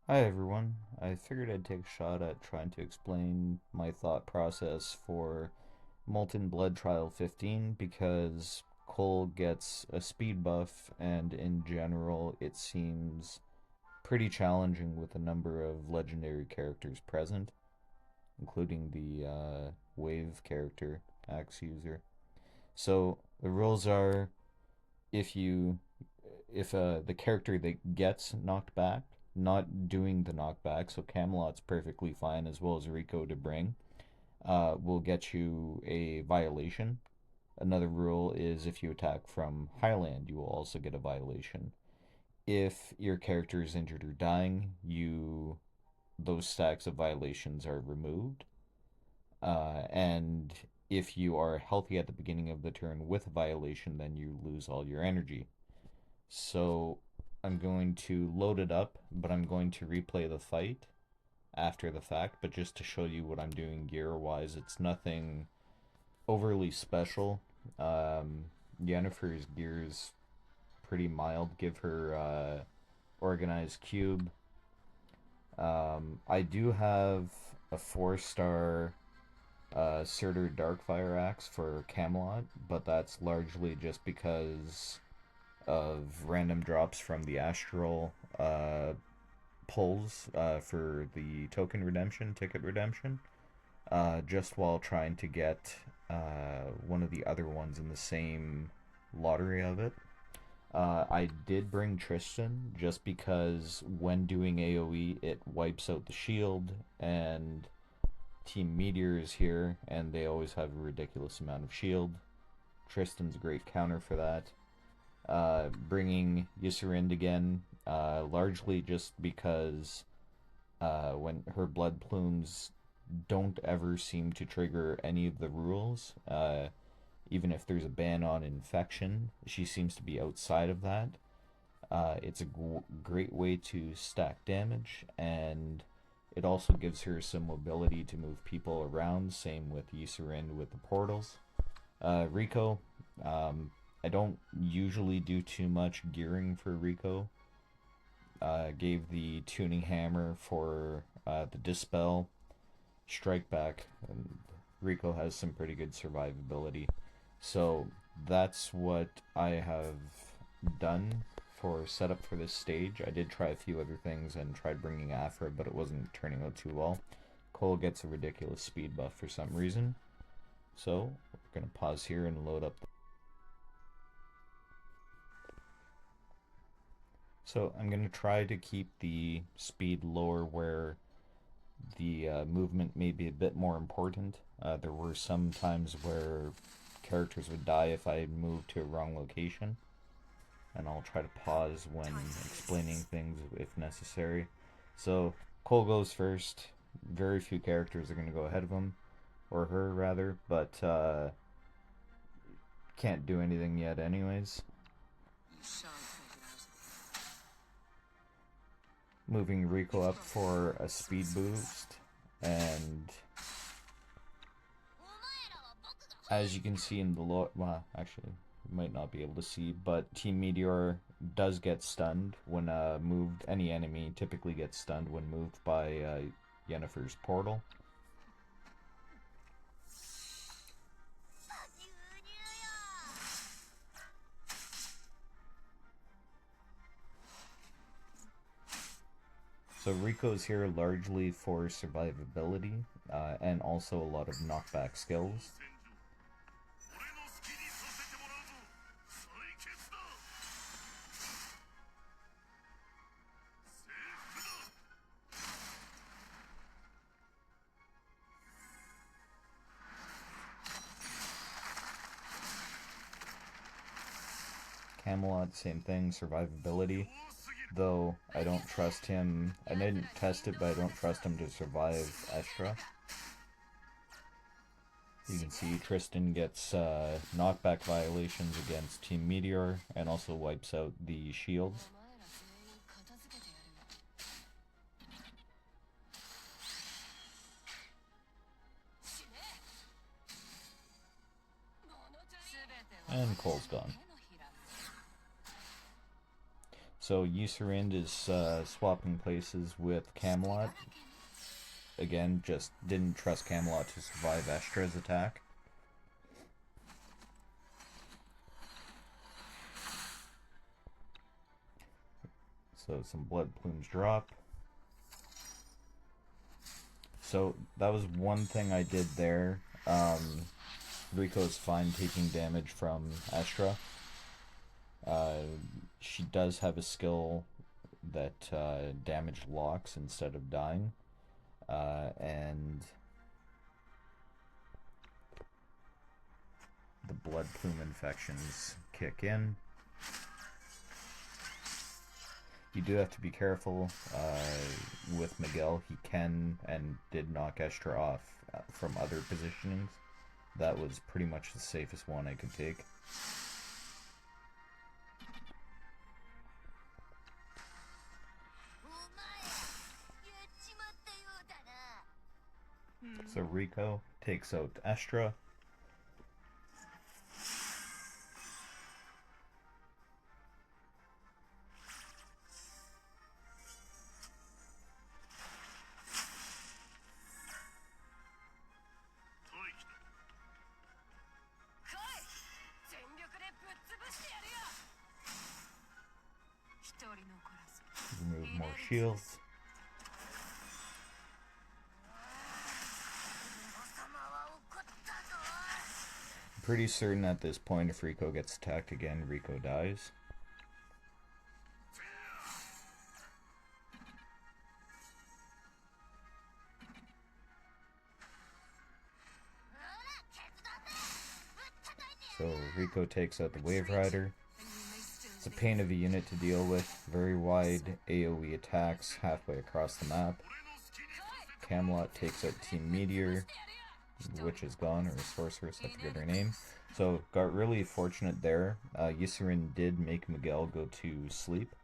Hi everyone. I figured I'd take a shot at trying to explain my thought process for Molten Blood Trial 15 because Cole gets a speed buff and in general it seems pretty challenging with a number of legendary characters present, including the wave character, Axe User. So the rules are if you if the character that gets knocked back, not doing the knockback, so Camelot's perfectly fine as well as Rico to bring, will get you a violation. Another rule is if you attack from Highland, you will also get a violation. If your character is injured or dying, you those stacks of violations are removed. And if you are healthy at the beginning of the turn with a violation, then you lose all your energy. So I'm going to load it up, but I'm going to replay the fight after the fact. But just to show you what I'm doing gear wise, it's nothing overly special. Um, Yennefer's gear is pretty mild. Give her organized cube. I do have a 4-star Surtur Darkfire Axe for Camelot, but that's largely just because of random drops from the astral pulls for the token redemption, ticket redemption, just while trying to get one of the other ones in the same lottery of it. I did bring Tristan just because when doing AoE, it wipes out the shield, and Team Meteor is here, and they always have a ridiculous amount of shield. Tristan's a great counter for that. Bringing Yserind again, largely just because when her blood plumes don't ever seem to trigger any of the rules. Even if there's a ban on infection, she seems to be outside of that. It's a great way to stack damage, and it also gives her some mobility to move people around. Same with Yserind with the portals. Rico, I don't usually do too much gearing for Rico. Gave the tuning hammer for the dispel, strike back, and Rico has some pretty good survivability. So that's what I have done for setup for this stage. I did try a few other things and tried bringing Afra, but it wasn't turning out too well. Cole gets a ridiculous speed buff for some reason. So we're going to pause here and load up. So I'm going to try to keep the speed lower where the movement may be a bit more important. There were some times where characters would die if I moved to a wrong location, and I'll try to pause when explaining things if necessary. So Cole goes first. Very few characters are going to go ahead of him, or her rather, but can't do anything yet anyways. Moving Rico up for a speed boost, and as you can see in the well, actually, you might not be able to see, but Team Meteor does get stunned when moved. Any enemy typically gets stunned when moved by Yennefer's portal. So Rico's here largely for survivability and also a lot of knockback skills. Camelot, same thing, survivability. Though I don't trust him. I didn't test it, but I don't trust him to survive Estra. You can see Tristan gets knockback violations against Team Meteor and also wipes out the shields. And Cole's gone. So Eucerind is swapping places with Camelot. Again, just didn't trust Camelot to survive Estra's attack. So some blood plumes drop. So that was one thing I did there. Rico's fine taking damage from Astra. She does have a skill that damage locks instead of dying. And the blood plume infections kick in. You do have to be careful with Miguel. He can and did knock Estra off from other positionings. That was pretty much the safest one I could take. So Rico takes out Estra. Remove more shields. I'm pretty certain at this point if Rico gets attacked again, Rico dies. So Rico takes out the Wave Rider. It's a pain of a unit to deal with. Very wide AoE attacks halfway across the map. Camelot takes out Team Meteor. Witch is gone, or Sorceress, I forget her name. So got really fortunate there. Eucerind did make Miguel go to sleep.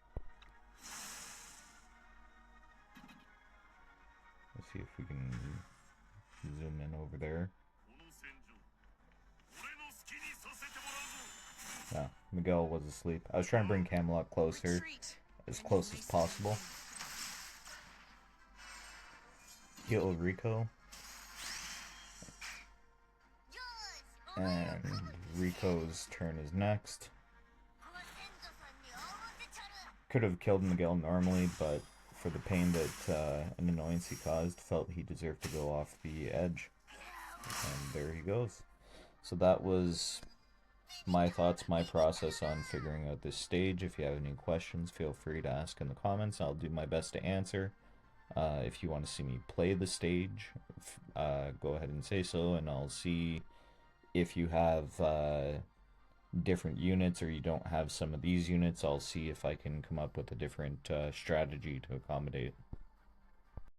Let's see if we can zoom in over there. No, Miguel was asleep. I was trying to bring Camelot closer, as close as possible. Heal Rico. And Rico's turn is next. Could have killed Miguel normally, but for the pain that an annoyance he caused, felt he deserved to go off the edge. And there he goes. So that was my thoughts, my process on figuring out this stage. If you have any questions, feel free to ask in the comments. I'll do my best to answer. If you want to see me play the stage, go ahead and say so, and I'll see if you have different units or you don't have some of these units. I'll see if I can come up with a different strategy to accommodate.